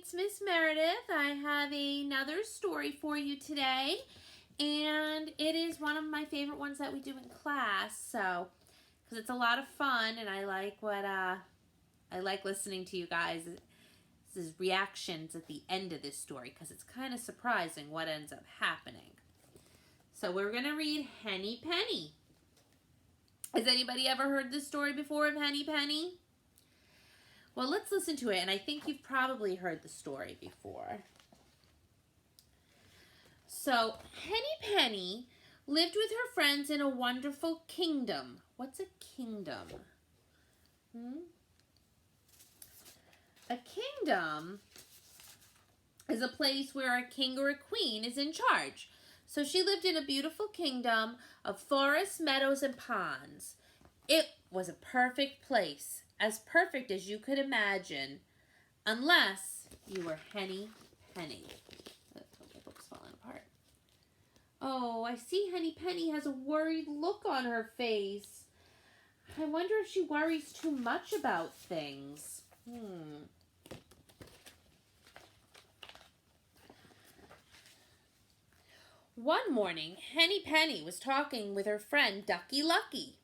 it's Miss Meredith. I have another story for you today, and it is one of my favorite ones that we do in class. So, because it's a lot of fun, and I like listening to you guys' reactions at the end of this story because it's kind of surprising what ends up happening. So we're gonna read Henny Penny. Has anybody ever heard this story before of Henny Penny? Well, let's listen to it, and I think you've probably heard the story before. So, Henny Penny lived with her friends in a wonderful kingdom. What's a kingdom? A kingdom is a place where a king or a queen is in charge. So she lived in a beautiful kingdom of forests, meadows, and ponds. It was a perfect place, as perfect as you could imagine, unless you were Henny Penny. My book's falling apart. Oh, I see Henny Penny has a worried look on her face. I wonder if she worries too much about things. One morning, Henny Penny was talking with her friend Ducky Lucky.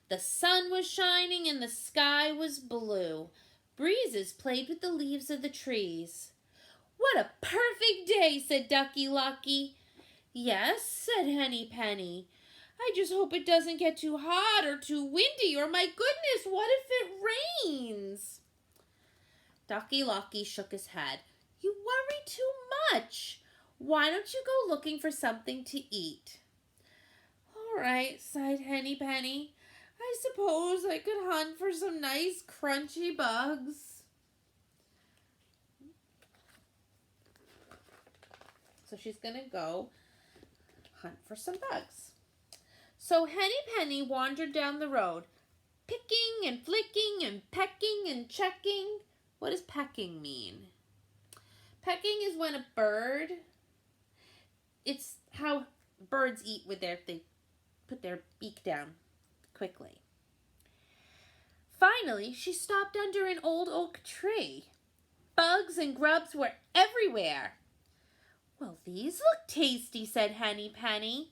The sun was shining and the sky was blue. Breezes played with the leaves of the trees. "What a perfect day," said Ducky Lucky. "Yes," said Henny Penny. "I just hope it doesn't get too hot or too windy, or my goodness, what if it rains?" Ducky Lucky shook his head. "You worry too much. Why don't you go looking for something to eat?" "All right," sighed Henny Penny. "I suppose I could hunt for some nice crunchy bugs." So she's going to go hunt for some bugs. So Henny Penny wandered down the road, picking and flicking and pecking and checking. What does pecking mean? Pecking is when a bird, it's how birds eat with they put their beak down quickly. Finally, she stopped under an old oak tree. Bugs and grubs were everywhere. "Well, these look tasty," said Henny Penny.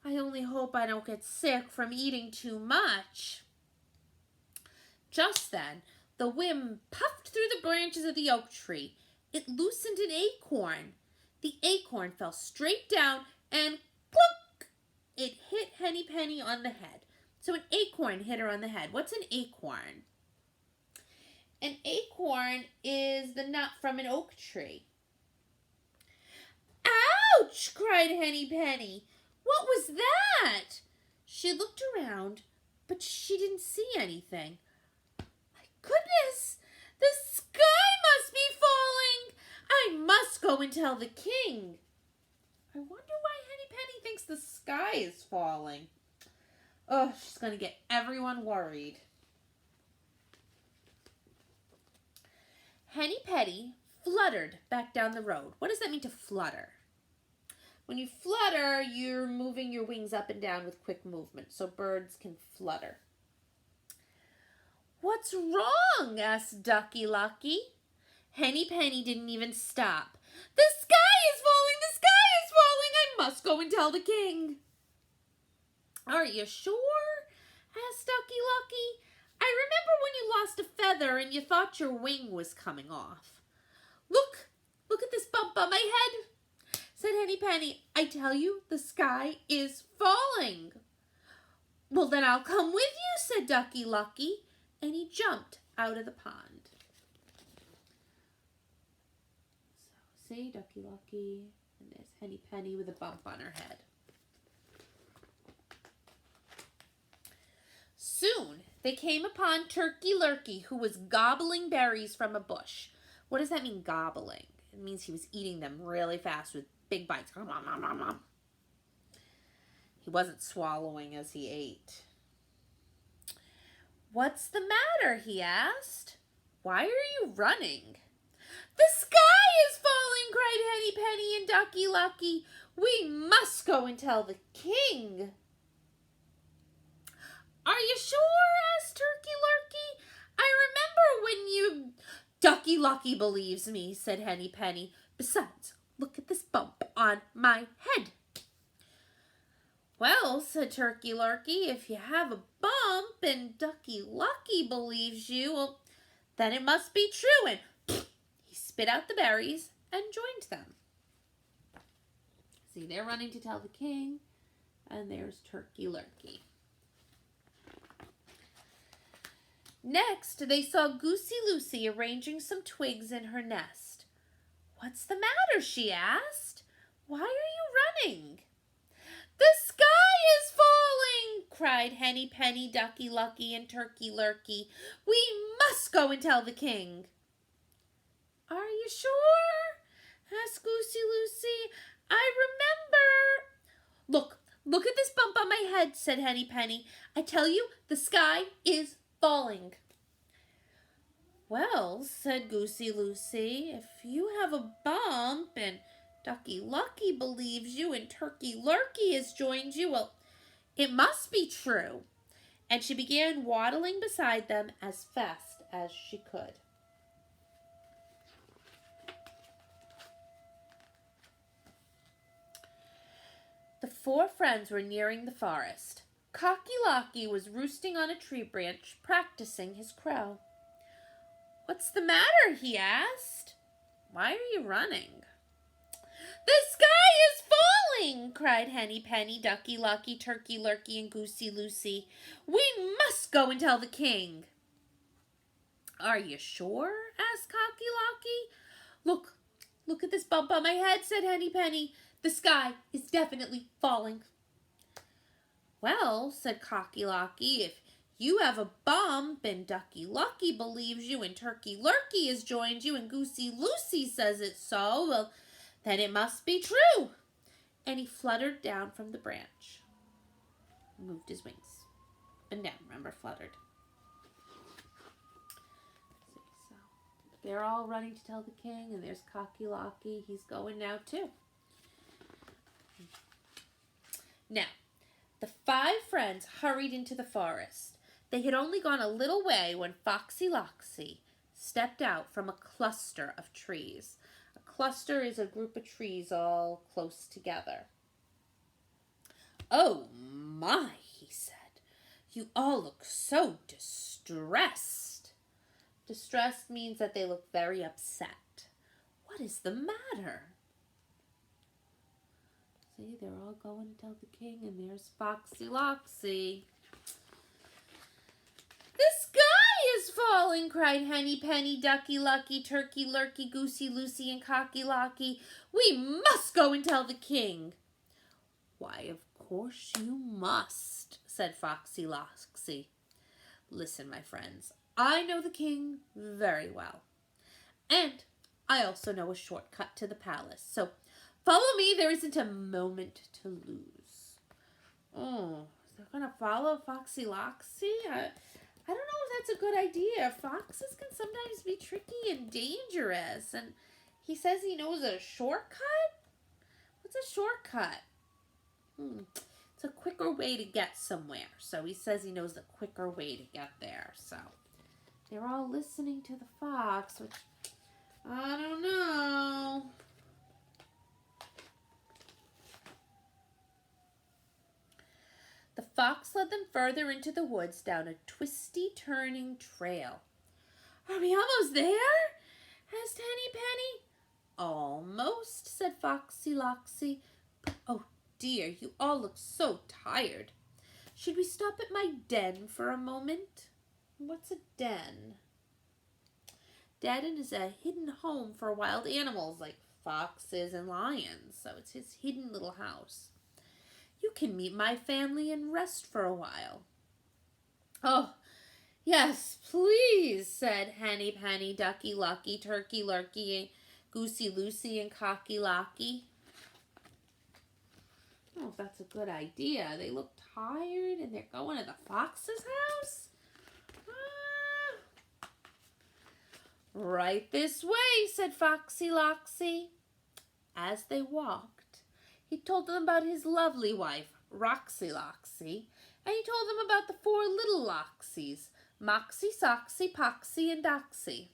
"I only hope I don't get sick from eating too much." Just then, the wind puffed through the branches of the oak tree. It loosened an acorn. The acorn fell straight down and plunk! It hit Henny Penny on the head. So an acorn hit her on the head. What's an acorn? An acorn is the nut from an oak tree. "Ouch!" cried Henny Penny. "What was that?" She looked around, but she didn't see anything. "My goodness! The sky must be falling! I must go and tell the king." I wonder why Henny Penny thinks the sky is falling. Oh, she's going to get everyone worried. Henny Penny fluttered back down the road. What does that mean, to flutter? When you flutter, you're moving your wings up and down with quick movement, so birds can flutter. "What's wrong?" asked Ducky Lucky. Henny Penny didn't even stop. "The sky is falling! The sky is falling! I must go and tell the king." "Are you sure?" asked Ducky Lucky. "I remember when you lost a feather and you thought your wing was coming off." Look at this bump on my head," said Henny Penny. "I tell you, the sky is falling." "Well, then I'll come with you," said Ducky Lucky, and he jumped out of the pond. So, say Ducky Lucky, and there's Henny Penny with a bump on her head. Soon, they came upon Turkey Lurkey, who was gobbling berries from a bush. What does that mean, gobbling? It means he was eating them really fast with big bites. He wasn't swallowing as he ate. "What's the matter?" he asked. "Why are you running?" "The sky is falling!" cried Henny Penny and Ducky Lucky. "We must go and tell the king." "Are you sure?" asked Turkey Lurkey. "I remember when you Ducky Lucky believes me, said Henny Penny. Besides, look at this bump on my head. Well, said Turkey Lurkey, if you have a bump and Ducky Lucky believes you, well, then it must be true. And he spit out the berries and joined them. See, they're running to tell the king, and there's Turkey Lurkey. Next, they saw Goosey Lucy arranging some twigs in her nest. What's the matter? She asked. Why are you running? The sky is falling, cried Henny Penny, Ducky Lucky, and Turkey Lurkey. We must go and tell the king. Are you sure? Asked Goosey Lucy. I remember. Look at this bump on my head, said Henny Penny. I tell you, the sky is falling. Well, said Goosey Lucy, if you have a bump and Ducky Lucky believes you and Turkey Lurkey has joined you, well, it must be true. And she began waddling beside them as fast as she could. The four friends were nearing the forest. Cocky Locky was roosting on a tree branch, practicing his crow. What's the matter? He asked. Why are you running? The sky is falling, cried Henny Penny, Ducky Lucky, Turkey Lurkey, and Goosey Lucy. We must go and tell the king. Are you sure? Asked Cocky Locky. Look at this bump on my head, said Henny Penny. The sky is definitely falling. Well, said Cocky Locky, if you have a bump and Ducky Lucky believes you and Turkey Lurkey has joined you and Goosey Lucy says it's so, well, then it must be true. And he fluttered down from the branch. Moved his wings. Up and down, remember, fluttered. So they're all running to tell the king, and there's Cocky Locky. He's going now, too. Now, the five friends hurried into the forest. They had only gone a little way when Foxy Loxy stepped out from a cluster of trees. A cluster is a group of trees all close together. Oh my, he said. You all look so distressed. Distressed means that they look very upset. What is the matter? See, they're all going to tell the king, and there's Foxy Loxy. The sky is falling, cried Henny Penny, Ducky Lucky, Turkey Lurkey, Goosey Lucy, and Cocky Locky. We must go and tell the king. Why, of course you must, said Foxy Loxy. Listen, my friends, I know the king very well. And I also know a shortcut to the palace, so follow me, there isn't a moment to lose. Oh, they're going to follow Foxy Loxy? I don't know if that's a good idea. Foxes can sometimes be tricky and dangerous. And he says he knows a shortcut? What's a shortcut? It's a quicker way to get somewhere. So he says he knows the quicker way to get there. So they're all listening to the fox, which I don't know. The fox led them further into the woods down a twisty, turning trail. Are we almost there? Asked Henny Penny. Almost, said Foxy Loxy. Oh dear, you all look so tired. Should we stop at my den for a moment? What's a den? Den is a hidden home for wild animals like foxes and lions, so it's his hidden little house. You can meet my family and rest for a while. Oh, yes, please, said Henny Penny, Ducky Lucky, Turkey Lurkey, Goosey Lucy, and Cocky Locky. I don't know if that's a good idea. They look tired and they're going to the fox's house. Right this way, said Foxy Loxy. As they walked, he told them about his lovely wife, Roxy Loxy, and he told them about the four little Loxies, Moxie, Soxy, Poxy, and Doxy.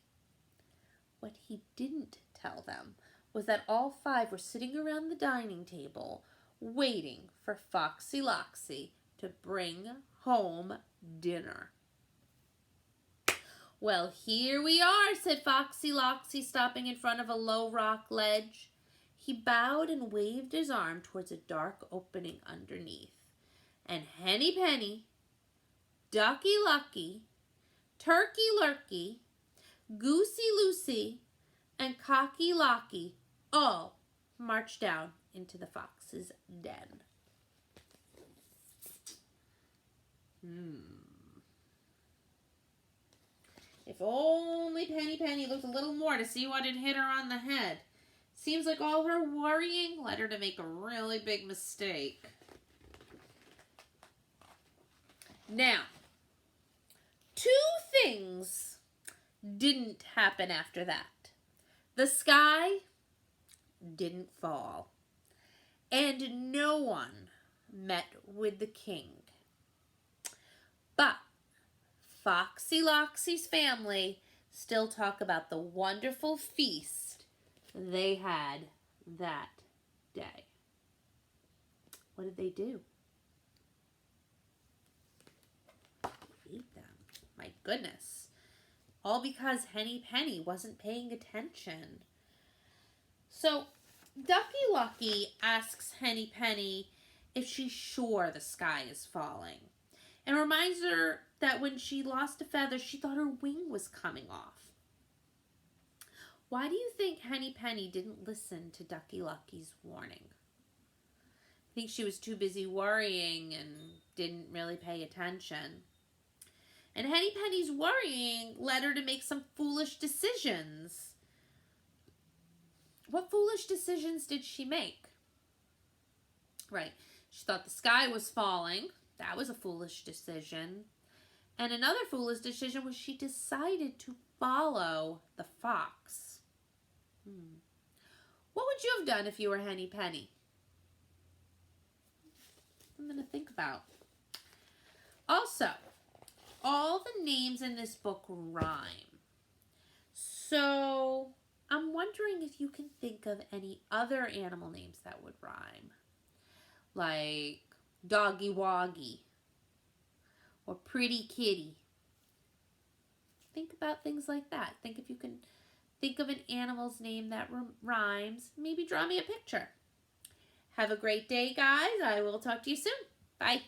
What he didn't tell them was that all 5 were sitting around the dining table waiting for Foxy Loxy to bring home dinner. "Well, here we are," said Foxy Loxy, stopping in front of a low rock ledge. He bowed and waved his arm towards a dark opening underneath. And Henny Penny, Ducky Lucky, Turkey Lurkey, Goosey Lucy, and Cocky Locky all marched down into the fox's den. If only Penny looked a little more to see what had hit her on the head. Seems like all her worrying led her to make a really big mistake. Now, 2 things didn't happen after that. The sky didn't fall, and no one met with the king. But Foxy Loxy's family still talk about the wonderful feast they had that day. What did they do? Ate them. My goodness. All because Henny Penny wasn't paying attention. So, Ducky Lucky asks Henny Penny if she's sure the sky is falling, and reminds her that when she lost a feather, she thought her wing was coming off. Why do you think Henny Penny didn't listen to Ducky Lucky's warning? I think she was too busy worrying and didn't really pay attention. And Henny Penny's worrying led her to make some foolish decisions. What foolish decisions did she make? Right. She thought the sky was falling. That was a foolish decision. And another foolish decision was she decided to follow the fox. What would you have done if you were Henny Penny? I'm going to think about. Also, all the names in this book rhyme. So, I'm wondering if you can think of any other animal names that would rhyme. Like Doggy Woggy or Pretty Kitty. Think about things like that. Think if you can think of an animal's name that rhymes. Maybe draw me a picture. Have a great day, guys. I will talk to you soon. Bye.